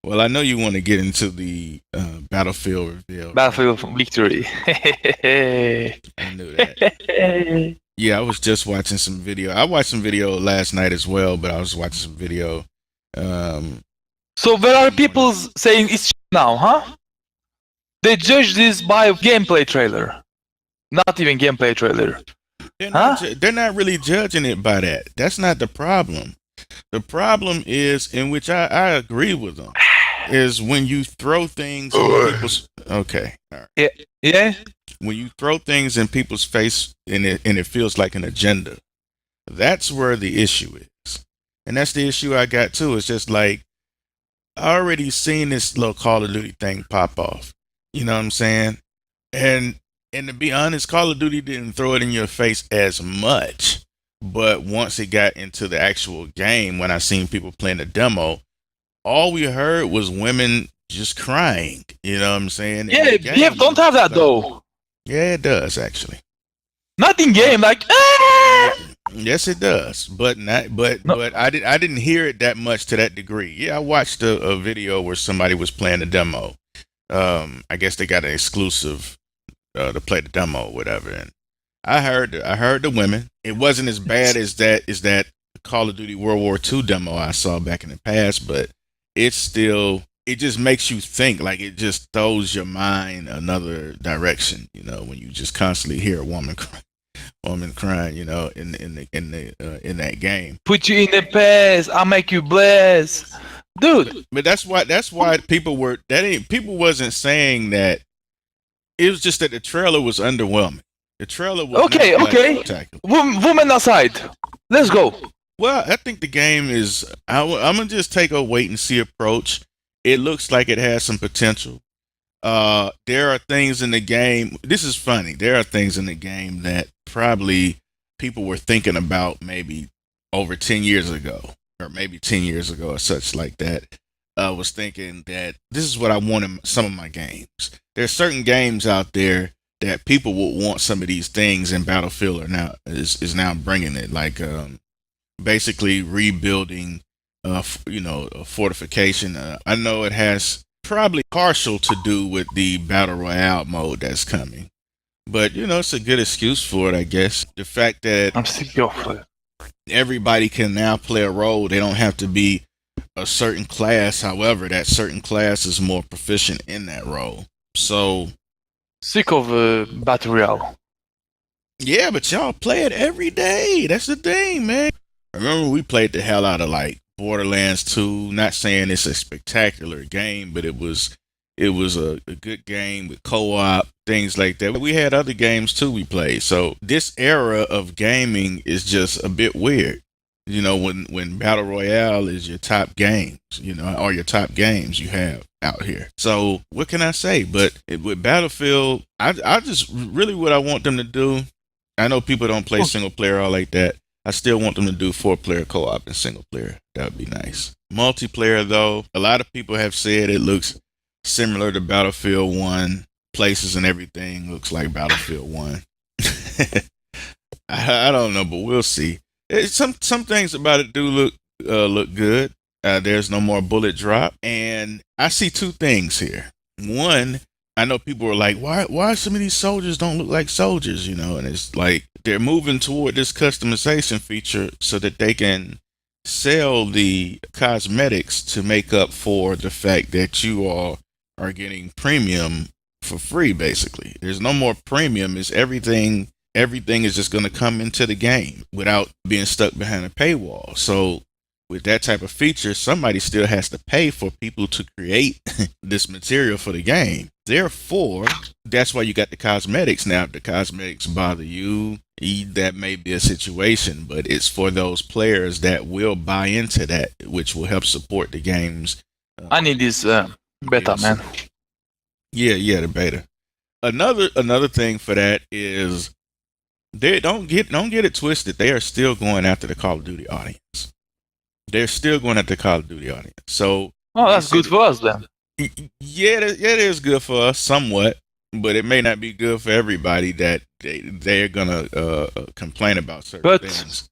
Well, I know you want to get into the Battlefield reveal. Battlefield Victory. I knew that. Yeah, I was just watching some video. I watched some video last night as well, but I was watching some video. Um, So where are this morning. people saying it's now, huh? They judge this by gameplay trailer. Not even gameplay trailer. Huh? They're not really judging it by that. That's not the problem. The problem is, in which I agree with them, is when you throw things in people's. Okay, all right. Yeah. Yeah. When you throw things in people's face and it feels like an agenda, that's where the issue is. And that's the issue I got too. It's just like I already seen this little Call of Duty thing pop off. You know what I'm saying? And and to be honest, Call of Duty didn't throw it in your face as much. But once it got into the actual game, when I seen people playing the demo, all we heard was women just crying. You know what I'm saying? Yeah, BF don't have that though. Yeah, it does actually. Not in game, like Yes, it does, but not. But no. but I didn't hear it that much to that degree. Yeah, I watched a video where somebody was playing the demo. I guess they got an exclusive to play the demo or whatever, and I heard the women. It wasn't as bad as that Call of Duty World War II demo I saw back in the past, but it's still it just makes you think. Like it just throws your mind another direction. You know, when you just constantly hear a woman crying. You know, in that game. Put you in the past, I'll make you bless. Dude. But that's why people wasn't saying that. It was just that the trailer was underwhelming. The trailer was Okay, not like okay. spectacular. Woman aside. Let's go. Well, I think the game is. I'm gonna just take a wait and see approach. It looks like it has some potential. There are things in the game. This is funny. There are things in the game that probably people were thinking about maybe over 10 years ago, or maybe 10 years ago, or such like that. Was thinking that this is what I want in some of my games. There's certain games out there that people would want some of these things, and Battlefield is now bringing it. Like basically rebuilding, a fortification. I know it has probably partial to do with the Battle Royale mode that's coming, but it's a good excuse for it, I guess. The fact that I'm sick of it. everybody can now play a role, they don't have to be a certain class. However, that certain class is more proficient in that role. So Sick of Battle Royale. yeah, but y'all play it every day. That's the thing, man. I remember we played the hell out of like Borderlands 2. Not saying it's a spectacular game, but it was a good game with co-op, things like that. We had other games too we played. So this era of gaming is just a bit weird. When Battle Royale is your top games, or your top games you have out here. So what can I say? But with Battlefield, I just really what I want them to do. I know people don't play single player all like that. I still want them to do 4-player co-op and single player. That would be nice. Multiplayer though, a lot of people have said it looks similar to Battlefield 1. Places and everything looks like Battlefield 1. I don't know, but we'll see. Some things about it do look good. There's no more bullet drop, and I see two things here. One, I know people are like, why some of these soldiers don't look like soldiers, and it's like they're moving toward this customization feature so that they can sell the cosmetics to make up for the fact that you all are getting premium for free. Basically, there's no more premium. It's everything is just going to come into the game without being stuck behind a paywall. So with that type of feature, somebody still has to pay for people to create this material for the game. Therefore, that's why you got the cosmetics. Now, if the cosmetics bother you, that may be a situation, but it's for those players that will buy into that, which will help support the games. I need this beta, man. Yeah, the beta. Another thing for that is they don't get it twisted. They are still going after the Call of Duty audience. They're still going after the Call of Duty audience. So that's good for us then. Yeah, it is good for us somewhat, but it may not be good for everybody that they're gonna complain about certain things.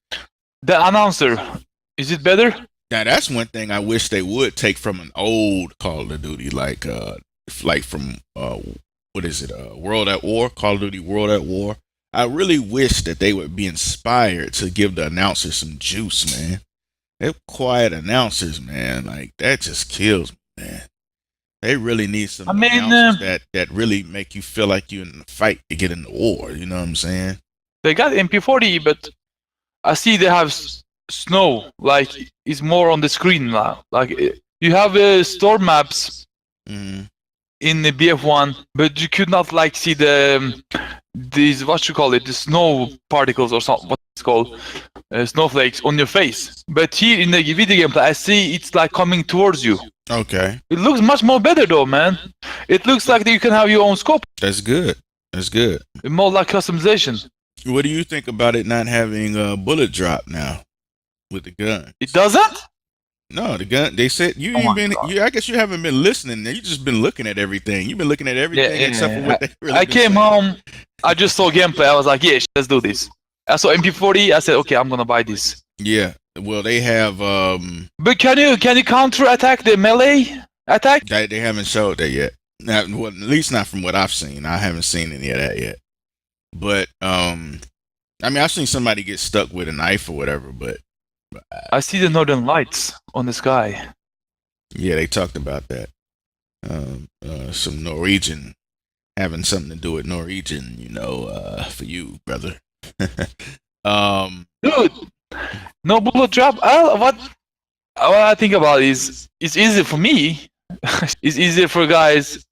The announcer, is it better? Now that's one thing I wish they would take from an old Call of Duty, like from what is it, World at War, Call of Duty World at War. I really wish that they would be inspired to give the announcers some juice, man. They're quiet announcers, man. Like that just kills me, man. They really need some I mean, announcers that really make you feel like you're in the fight to get in the war. You know what I'm saying? they got MP40, but I see they have snow. Like it's more on the screen now. Like you have storm maps Mm-hmm. in the BF1, but you could not like see these what you call it, the snow particles or something. What it's called, snowflakes on your face. But here in the video gameplay, I see it's like coming towards you. Okay, It looks much more better though, man. It looks like that you can have your own scope. that's good. That's good. More like customization. What do you think about it not having a bullet drop now with the gun? It doesn't? No, the gun. They said you Oh ain't my been. God. I guess you haven't been listening. You just been looking at everything. You've been looking at everything except for what they really. I been came saying. home, I just saw gameplay. I was like, yeah, let's do this. I saw MP40. I said, okay, I'm gonna buy this. Yeah. Well, they have. But can you counter attack the melee attack? They haven't showed that yet. Not, well, at least not from what I've seen. I haven't seen any of that yet. But I mean, I've seen somebody get stuck with a knife or whatever. But I see the northern lights on the sky. yeah, they talked about that. Some Norwegian having something to do with Norwegian, for you, brother. Dude, no bullet drop. What I think about is it's easy for me. It's easier for guys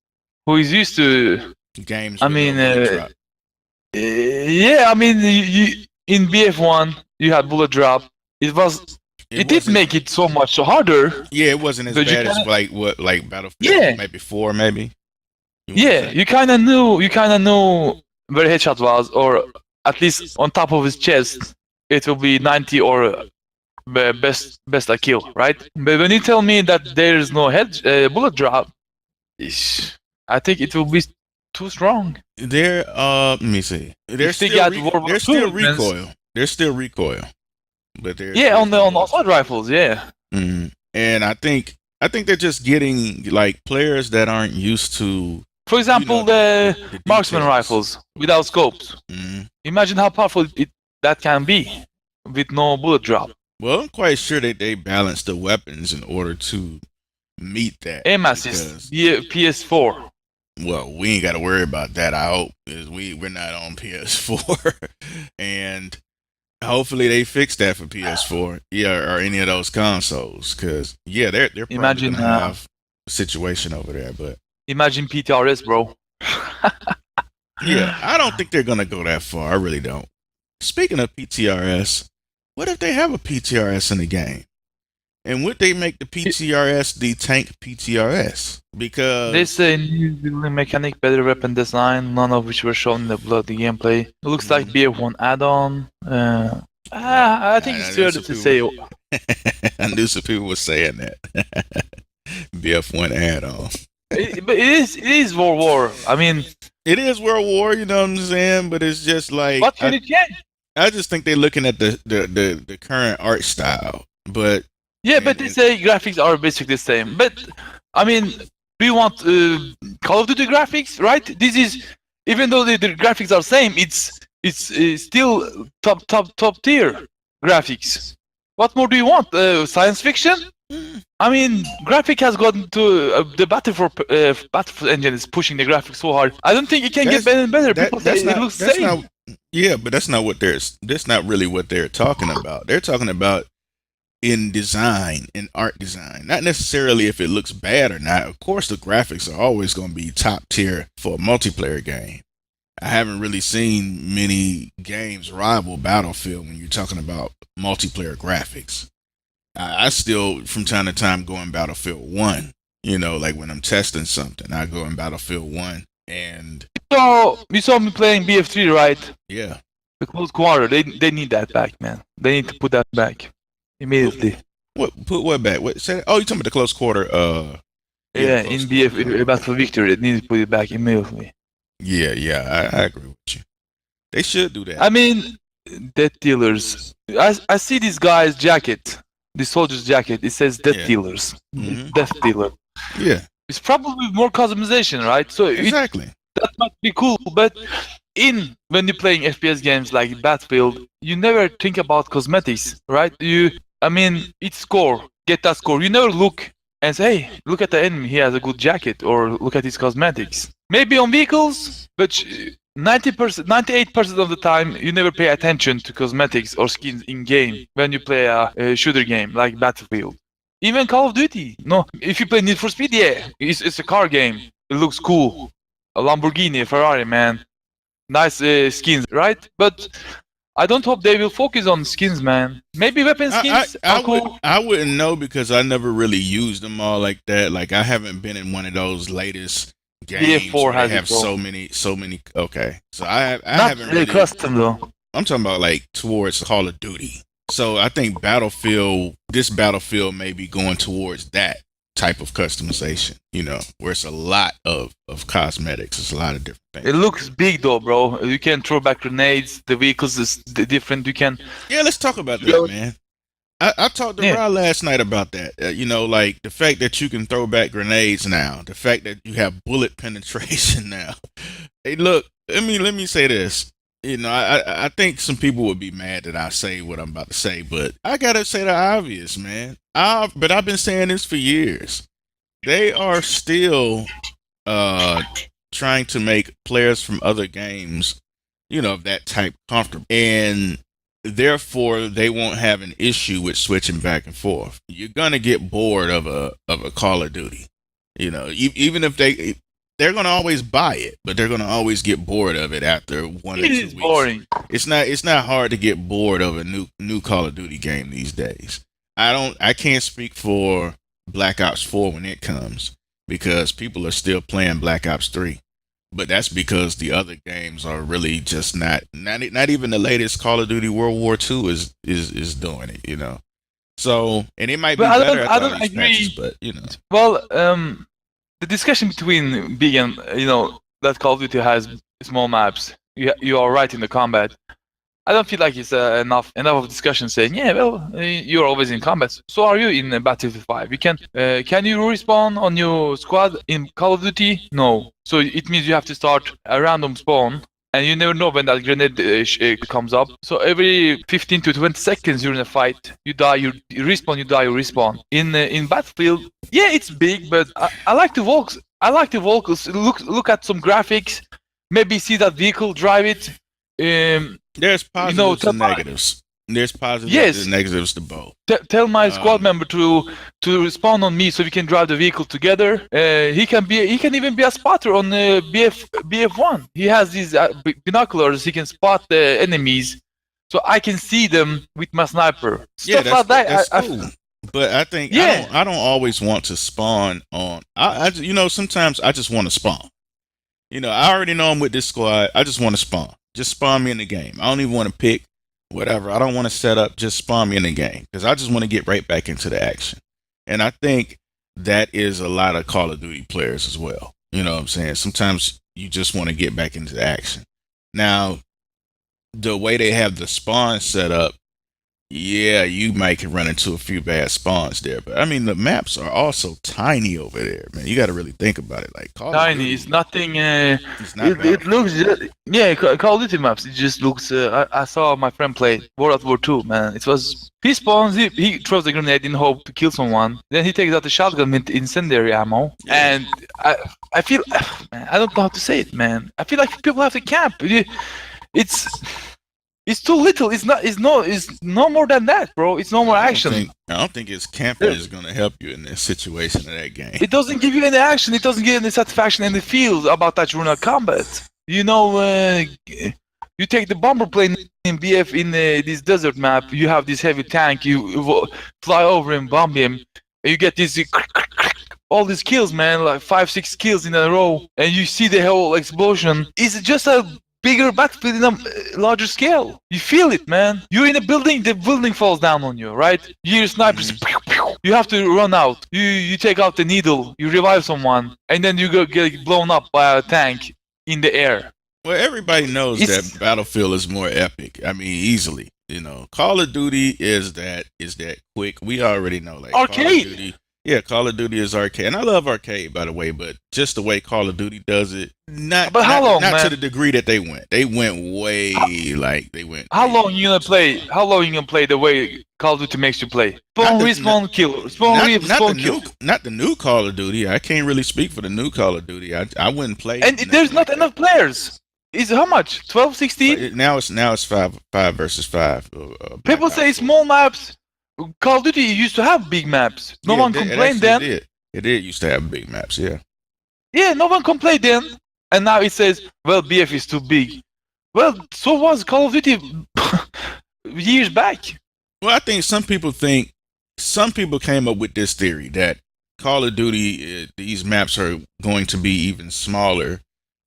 who is used to. Games. I with mean, no bullet drop. yeah. I mean, you in BF1 you had bullet drop. It did wasn't- make it so much harder. Yeah, it wasn't as But you bad as kinda- like Battlefield Yeah. maybe 4, maybe. You wanna Yeah, say? you kind of knew where headshot was, or at least on top of his chest, it will be 90 or best a kill, right? But when you tell me that there is no bullet drop, I think it will be too strong. They're let me see. There's they still, got World War there's still II, man. recoil. There's still recoil. But there's Yeah, on the assault rifles, yeah. Mhm. And I think they're just getting like players that aren't used to For example, the the marksman details. rifles without scopes. Mhm. Imagine how powerful that can be with no bullet drop. Well, I'm quite sure that they balance the weapons in order to meet that. Aim assist, because- yeah, PS4. Well, we ain't got to worry about that. I hope is we're not on PS4, and hopefully they fix that for PS4, yeah, or any of those consoles. Because yeah, they're probably Imagine, gonna have a situation over there. But Imagine PTRS, bro. yeah, I don't think they're gonna go that far. I really don't. Speaking of PTRS, what if they have a PTRS in the game? And would they make the PTRS the tank PTRS? Because They say new building mechanic, better weapon design, none of which were shown in the bloody gameplay. It looks like BF1 add-on. I think it's too early to say. I knew some people were saying that. BF1 add-on. But it is World War. I mean, It is World War, you know what I'm saying? But it's just like what can it change? I just think they're looking at the current art style. But Yeah, but they say graphics are basically the same. But I mean, do you want Call of Duty graphics, right? This is, even though the graphics are same, it's still top tier graphics. What more do you want? Science fiction? I mean, graphic has gotten to the Battlefield engine is pushing the graphics so hard. I don't think it can get better and better. People say it looks the same. Yeah, but that's not really what they're talking about. They're talking about in design, in art design, not necessarily if it looks bad or not. Of course, the graphics are always going to be top tier for a multiplayer game. I haven't really seen many games rival Battlefield when you're talking about multiplayer graphics. I still, from time to time, go in Battlefield 1. You know, like when I'm testing something, I go in Battlefield 1 and So you saw me playing BF3, right? yeah. The close quarter. They need that back, man. They need to put that back immediately. Put what back? What said? Oh, you talking about the close quarter? Yeah, close in BF quarter. Battle Victory, they need to put it back immediately. Yeah, I agree with you. They should do that. I mean, death dealers. I see this guy's jacket. the soldier's jacket. It says Death Yeah. Dealers, Mhm. Death Dealer. Yeah, It's probably more customization, right? So exactly. that might be cool, but when you're playing FPS games like Battlefield, you never think about cosmetics, right? It's score, get that score. You never look and say, hey, look at the enemy, he has a good jacket, or look at his cosmetics. Maybe on vehicles, but 90%, 98% of the time, you never pay attention to cosmetics or skins in game when you play a shooter game like Battlefield. Even Call of Duty. No, if you play Need for Speed, yeah, it's a car game. It looks cool. A Lamborghini, a Ferrari, man. Nice skins, right? But I don't hope they will focus on skins, man. Maybe weapon skins are cool. I wouldn't know because I never really used them all like that. Like I haven't been in one of those latest games BF4 where they has it, have bro. so many. Okay, so I Not haven't really really. custom though. I'm talking about like towards Call of Duty. So I think this Battlefield may be going towards that type of customization, where it's a lot of cosmetics. It's a lot of different things. It looks big though, bro. You can throw back grenades. The vehicles is different. You can. Yeah, let's talk about that, man. I talked to Yeah. Rod last night about that. Like the fact that you can throw back grenades now, the fact that you have bullet penetration now. Hey, look, let me say this. I think some people would be mad that I say what I'm about to say, but I gotta say the obvious, man. But I've been saying this for years. They are still trying to make players from other games, of that type comfortable, and therefore they won't have an issue with switching back and forth. You're gonna get bored of a Call of Duty, even if they're gonna always buy it, but they're gonna always get bored of it after 1 or 2 It weeks. is boring. It's not hard to get bored of a new Call of Duty game these days. I can't speak for Black Ops 4 when it comes because people are still playing Black Ops 3. But that's because the other games are really just not even the latest Call of Duty World War II is doing it, So, and it might be But better I after don't all these agree. patches, but Well, the discussion between big and that Call of Duty has small maps. You are right in the combat. I don't feel like it's enough of discussion saying, yeah, well, you're always in combat. So are you in Battlefield 5? You can you respawn on your squad in Call of Duty? No. So it means you have to start a random spawn, and you never know when that grenade comes up. So every 15 to 20 seconds you're in a fight, you die, you respawn, you die, you respawn. In Battlefield, yeah, it's big, but I like the walks. I like the walks. Look at some graphics. Maybe see that vehicle, drive it. There's positives and negatives. There's positives and negatives to both. Tell my squad member to spawn on me so we can drive the vehicle together. He can even be a spotter on BF1. He has these binoculars. He can spot the enemies, so I can see them with my sniper. Stuff like that. That's cool. But I think I don't always want to spawn on. Sometimes I just want to spawn. I already know I'm with this squad. I just want to spawn. Just spawn me in the game. I don't even want to pick whatever. I don't want to set up. Just spawn me in the game because I just want to get right back into the action. And I think that is a lot of Call of Duty players as well. You know what I'm saying? Sometimes you just want to get back into the action. Now, the way they have the spawn set up, yeah, you might run into a few bad spawns there. But I mean, the maps are also tiny over there, man. You got to really think about it. Like Call tiny, of Duty, it's nothing. it's not It looks Call of Duty maps. It just looks. I saw my friend play World at War 2. Man, it was he spawns. He throws a grenade in hope to kill someone. Then he takes out the shotgun with incendiary ammo. Yeah. And I feel, man, I don't know how to say it, man. I feel like people have to camp. It's too little. It's no more than that, bro. It's no more action. I don't think it's camping is going to help you in this situation of that game. It doesn't give you any action. It doesn't give you any satisfaction in the field about that run of combat. You take the bomber plane in BF in this desert map. You have this heavy tank. You fly over him, bomb him, and you get these all these kills, man. Like 5-6 kills in a row, and you see the whole explosion. It's just a bigger battlefield in a larger scale. You feel it, man. You're in a building, the building falls down on you, right? Your snipers, you have to run out. You take out the needle, you revive someone, and then you get blown up by a tank in the air. Well, everybody knows that Battlefield is more epic. I mean, easily. Call of Duty is that quick. We already know, like, Call of Arcade. Duty. Yeah, Call of Duty is arcade, and I love arcade, by the way. But just the way Call of Duty does it, not But how long, not to man? the degree that they went. They went way like they went. How long you gonna play? How long you gonna play the way Call of Duty makes you play? Spawn, respawn, kill. Spawn, respawn, kill. Not the new Call of Duty. I can't really speak for the new Call of Duty. I wouldn't play. And there's not enough players. Is how much? 12, 16? Now it's five versus five. People say small maps. Call of Duty used to have big maps. No one complained then. It did used to have big maps. Yeah. Yeah, no one complained then. And now it says, well, BF is too big. Well, so was Call of Duty years back. Well, I think some people came up with this theory that Call of Duty, these maps are going to be even smaller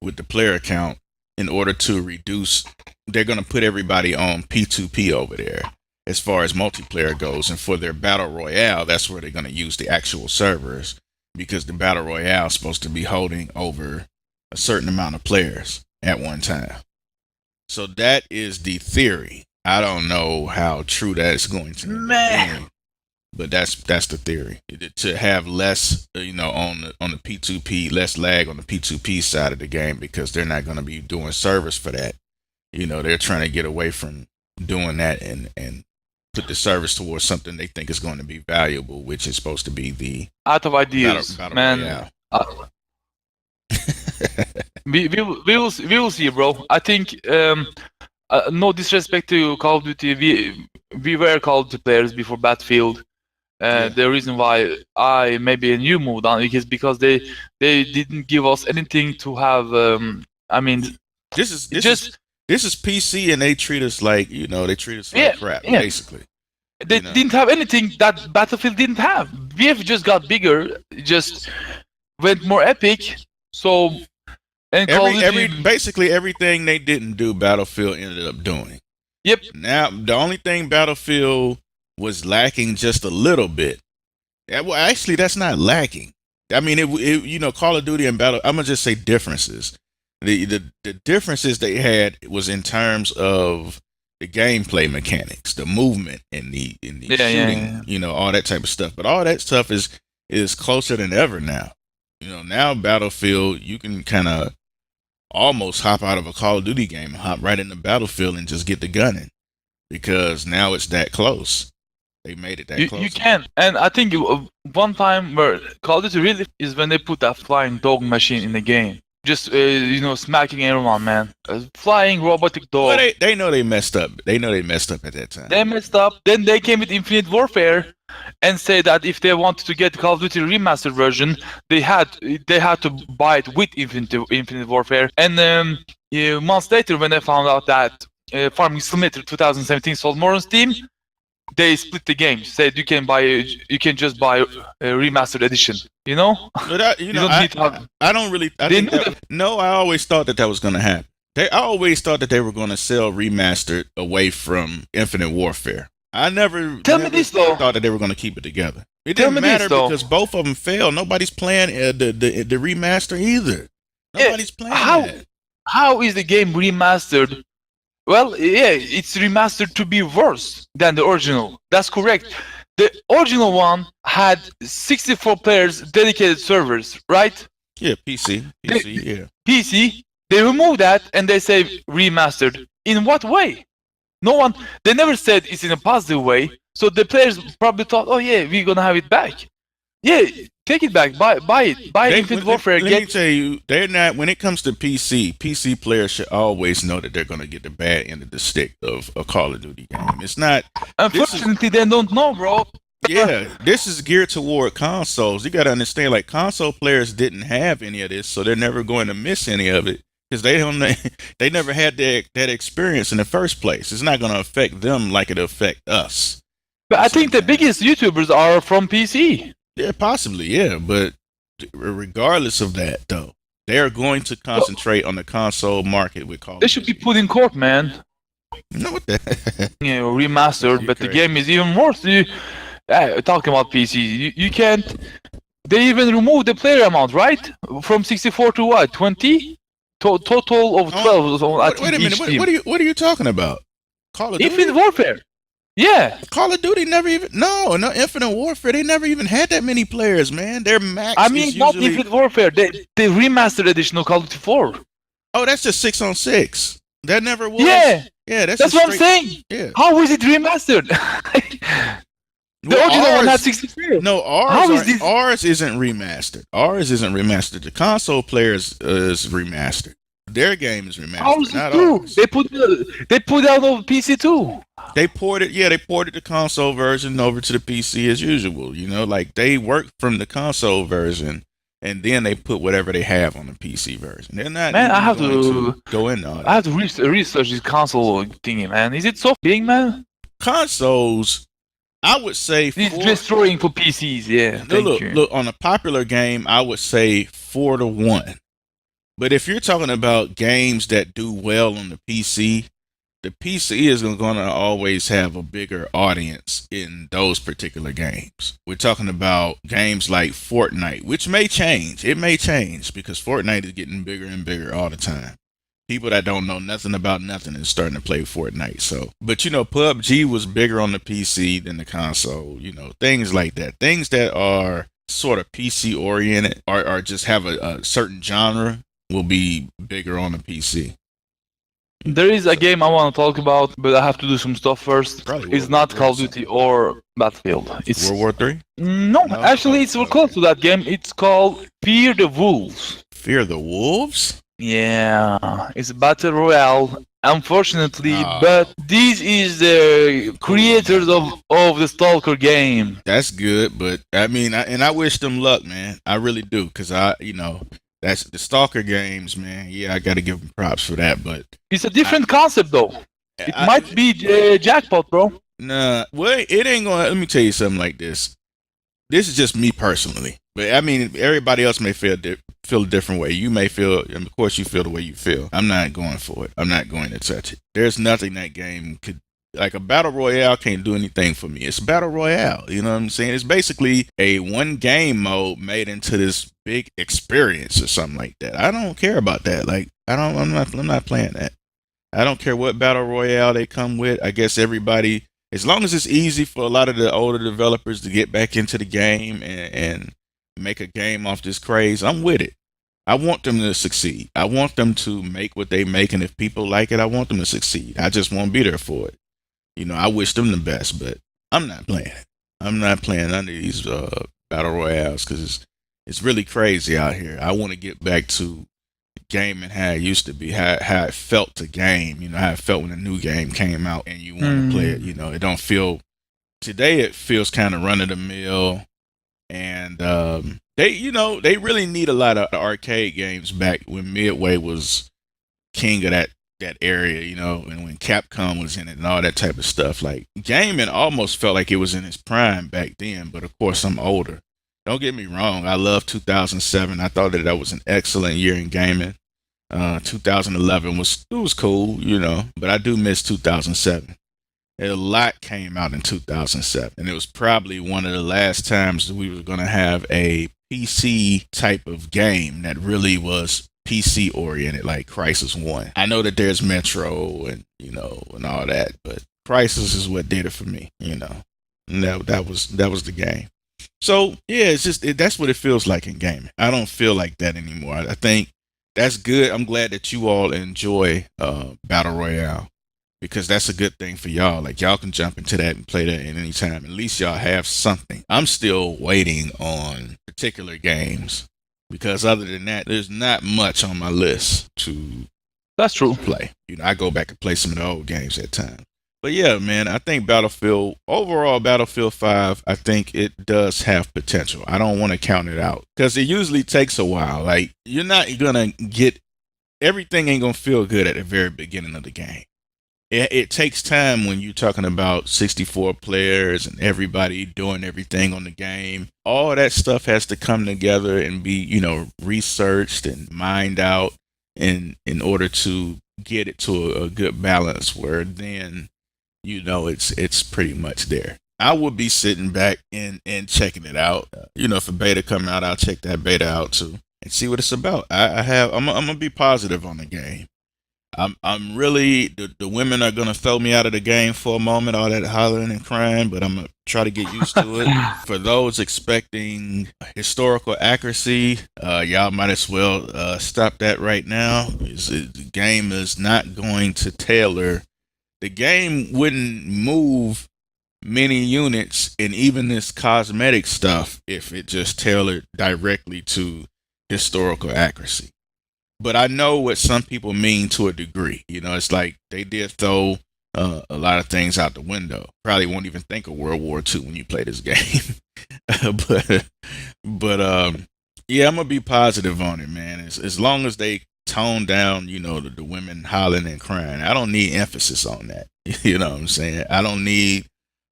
with the player count in order to reduce. They're going to put everybody on P2P over there as far as multiplayer goes. And for their Battle Royale, that's where they're going to use the actual servers, because the Battle Royale is supposed to be holding over a certain amount of players at one time. So that is the theory. I don't know how true that is going to be, but that's the theory. To have less, on the P2P, less lag on the P2P side of the game, because they're not going to be doing servers for that. They're trying to get away from doing that and put the service towards something they think is going to be valuable, which is supposed to be the out of ideas, battle man. We will see, bro. I think no disrespect to Call of Duty, we were Call of Duty players before Battlefield. The reason why I maybe and you moved on is because they didn't give us anything to have. This is PC, and they treat us like crap, basically. They didn't have anything that Battlefield didn't have. BF just got bigger, just went more epic. So basically everything they didn't do, Battlefield ended up doing. Yep. Now the only thing Battlefield was lacking just a little bit. Well, actually, that's not lacking. I mean, Call of Duty and Battle. I'm gonna just say differences. The differences they had was in terms of the gameplay mechanics, the movement, and the shooting. All that type of stuff. But all that stuff is closer than ever now. Now Battlefield, you can kind of almost hop out of a Call of Duty game and hop right into Battlefield and just get the gunning, because now it's that close. They made it that close. You can, and I think one time where Call of Duty really is when they put that flying dog machine in the game. Just smacking everyone, man. Flying robotic dog. Well, they know they messed up. They know they messed up at that time. They messed up. Then they came with Infinite Warfare and say that if they wanted to get Call of Duty remastered version, they had to buy it with Infinite Warfare. And months later, when they found out that Farming Simulator 2017 sold more on Steam, they split the game. Said you can just buy a remastered edition. But you don't need to have. I don't really. I always thought that was going to happen. I always thought that they were going to sell remastered away from Infinite Warfare. I never thought that they were going to keep it together. It didn't matter because both of them failed. Nobody's playing the remaster either. Nobody's playing that. How is the game remastered? Well, yeah, it's remastered to be worse than the original. That's correct. The original one had 64 players, dedicated servers, right? Yeah, PC. PC. They removed that and they say remastered. In what way? They never said it's in a positive way. So the players probably thought, oh yeah, we're gonna have it back. Yeah, take it back. Buy it. Buy Infinite Warfare. Let me tell you, they're not. When it comes to PC players should always know that they're going to get the bad end of the stick of a Call of Duty game. It's not. Unfortunately, they don't know, bro. Yeah, this is geared toward consoles. You got to understand, like, console players didn't have any of this, so they're never going to miss any of it because they never had that experience in the first place. It's not going to affect them like it affect us. But I think the biggest YouTubers are from PC. Yeah, possibly, yeah. But regardless of that, though, they're going to concentrate on the console market with Call of Duty. They should be put in court, man. No, what the? Remastered, but the game is even worse. Talking about PC, you can't. They even removed the player amount, right? From 64 to what? 20? Total of 12. Wait a minute. What are you talking about? Call of Infinite Duty. Warfare. Yeah. Call of Duty never even no Infinite Warfare. They never even had that many players, man. Their I max is mean, not usually Infinite Warfare. The remastered edition of Call of Duty 4. oh, that's just 6-on-6. That never was. Yeah. Yeah, that's That's just what I'm straight. saying. Yeah. How is it remastered? The Well, original one had ours, 64. no, How is this? ours isn't remastered. Ours isn't remastered. The console players is remastered. Their game is How remastered, is it not true? ours. They put out on PC too. They ported the console version over to the PC as usual. You know, like they work from the console version and then they put whatever they have on the PC version. They're not Man, even I have going to go into all that. I have to research this console thingy, man. Is it so big, man? Consoles, I would say It's destroying for PCs. Yeah. Thank you. look, on a popular game, I would say 4-1. But if you're talking about games that do well on the PC is going to always have a bigger audience in those particular games. We're talking about games like Fortnite, which may change. It may change because Fortnite is getting bigger and bigger all the time. People that don't know nothing about nothing is starting to play Fortnite. So, but you know, PUBG was bigger on the PC than the console. You know, things like that. Things that are sort of PC oriented or just have a certain genre will be bigger on the PC. There is a game I want to talk about, but I have to do some stuff first. Probably It's World not War Call of III. Duty or Battlefield. It's World War Three. no, No? actually, it's Okay. close to that game. It's called Fear the Wolves. Fear the Wolves. Yeah, it's Battle Royale. Unfortunately, Ah. but this is the creators of the Stalker game. That's good, but I mean, I wish them luck, man. I really do, cause that's the Stalker games, man. Yeah, I got to give them props for that, but It's a different concept, though. It I- might be jackpot, bro. nah. Well, it ain't gonna. Let me tell you something like this. This is just me personally, but I mean, everybody else may feel a different way. You may feel, and of course, you feel the way you feel. I'm not going for it. I'm not going to touch it. There's nothing that game could. Like a battle royale can't do anything for me. It's battle royale. You know what I'm saying? It's basically a one game mode made into this big experience or something like that. I don't care about that. Like I'm not playing that. I don't care what battle royale they come with. I guess everybody, as long as it's easy for a lot of the older developers to get back into the game and make a game off this craze, I'm with it. I want them to succeed. I want them to make what they make, and if people like it, I want them to succeed. I just won't be there for it. You know, I wish them the best, but I'm not playing it. I'm not playing none of these battle royales because it's really crazy out here. I want to get back to gaming how it used to be, how it felt to game. You know, how it felt when a new game came out and you want to play it. You know, it don't feel today. It feels kind of run of the mill, and they really need a lot of arcade games back when Midway was king of that area, you know, and when Capcom was in it and all that type of stuff. Like gaming almost felt like it was in its prime back then, but of course I'm older. Don't get me wrong, I love 2007. I thought that was an excellent year in gaming. 2011 was cool, you know, but I do miss 2007. A lot came out in 2007, and it was probably one of the last times that we were going to have a PC type of game that really was PC oriented, like Crisis 1. I know that there's Metro and and all that, but Crisis is what did it for me, you know. And that was the game. So yeah, it's just that's what it feels like in gaming. I don't feel like that anymore. I think that's good. I'm glad that you all enjoy Battle Royale, because that's a good thing for y'all. Like y'all can jump into that and play that at any time. At least y'all have something. I'm still waiting on particular games, because other than that, there's not much on my list to That's true. play. You know, I go back and play some of the old games at times. But yeah, man, I think Battlefield 5, I think it does have potential. I don't want to count it out, because it usually takes a while. Like, you're not gonna get everything ain't gonna feel good at the very beginning of the game. It takes time when you're talking about 64 players and everybody doing everything on the game. All that stuff has to come together and be, researched and mined out in order to get it to a good balance where then, it's pretty much there. I would be sitting back and checking it out. If a beta come out, I'll check that beta out too and see what it's about. I'm gonna be positive on the game. I'm really the women are gonna throw me out of the game for a moment, all that hollering and crying, but I'm gonna try to get used to it. For those expecting historical accuracy, y'all might as well stop that right now. The game is not going to tailor. The game wouldn't move many units and even this cosmetic stuff if it just tailored directly to historical accuracy. But I know what some people mean to a degree. You know, it's like they did throw a lot of things out the window. Probably won't even think of World War II when you play this game. but yeah, I'm gonna be positive on it, man. As long as they tone down, you know, the women hollering and crying. I don't need emphasis on that. You know what I'm saying? I don't need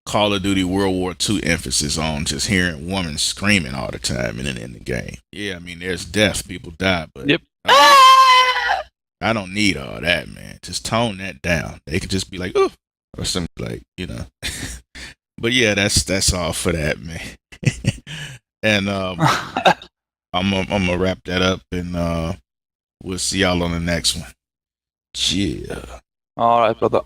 Call of Duty World War II emphasis on just hearing women screaming all the time in the game. Yeah, I mean, there's death, people die, but Yep. I don't need all that, man. Just tone that down. They could just be like, "ooh," or something like, you know. But yeah, that's all for that, man. And I'm gonna wrap that up, and we'll see y'all on the next one. Yeah. All right, brother.